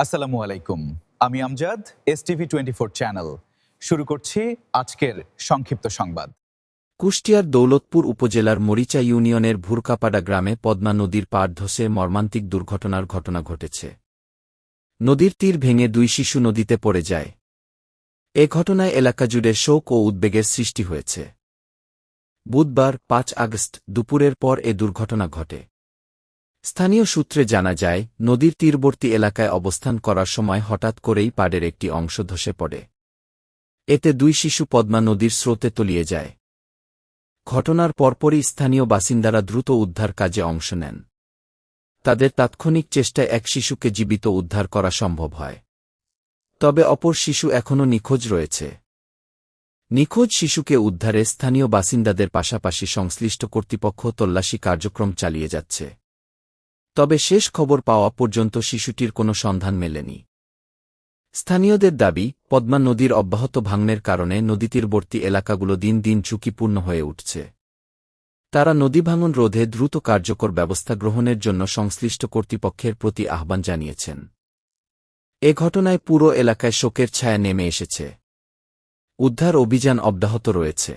আসসালামু আলাইকুম। আমি আমজাদ, এসটিভি 24 চ্যানেল। শুরু করছি আজকের সংক্ষিপ্ত সংবাদ। কুষ্টিয়ার দৌলতপুর উপজেলার মরিচা ইউনিয়নের ভুরকাপাড়া গ্রামে পদ্মা নদীর পাড় ধসে মর্মান্তিক দুর্ঘটনার ঘটনা ঘটেছে। নদীর তীর ভেঙে 2 শিশু নদীতে পড়ে যায়। এ ঘটনায় এলাকা জুড়ে শোক ও উদ্বেগের সৃষ্টি হয়েছে। বুধবার 5 আগস্ট দুপুরের পর এ দুর্ঘটনা ঘটে। স্থানীয় সূত্রে জানা যায়, নদীর তীরবর্তী এলাকায় অবস্থান করার সময় হঠাৎ করেই পাড়ের একটি অংশ ধসে পড়ে। এতে 2 শিশু পদ্মা নদীর স্রোতে তলিয়ে যায়। ঘটনার পরপরই স্থানীয় বাসিন্দারা দ্রুত উদ্ধার কাজে অংশ নেন। তাদের তাৎক্ষণিক চেষ্টায় এক শিশুকে জীবিত উদ্ধার করা সম্ভব হয়। তবে অপর শিশু এখনও নিখোঁজ রয়েছে। নিখোঁজ শিশুকে উদ্ধারে স্থানীয় বাসিন্দাদের পাশাপাশি সংশ্লিষ্ট কর্তৃপক্ষ তল্লাশি কার্যক্রম চালিয়ে যাচ্ছে। তবে শেষ খবর পাওয়া পর্যন্ত শিশুটির কোনো সন্ধান মেলেনি। স্থানীয়দের দাবি, পদ্মা নদীর অব্যাহত ভাঙনের কারণে নদীতীরবর্তী এলাকাগুলো দিন দিন ঝুঁকিপূর্ণ হয়ে উঠছে। তারা নদী ভাঙন রোধে দ্রুত কার্যকর ব্যবস্থা গ্রহণের জন্য সংশ্লিষ্ট কর্তৃপক্ষের প্রতি আহ্বান জানিয়েছেন। এ ঘটনায় পুরো এলাকায় শোকের ছায়া নেমে এসেছে। উদ্ধার অভিযান অব্যাহত রয়েছে।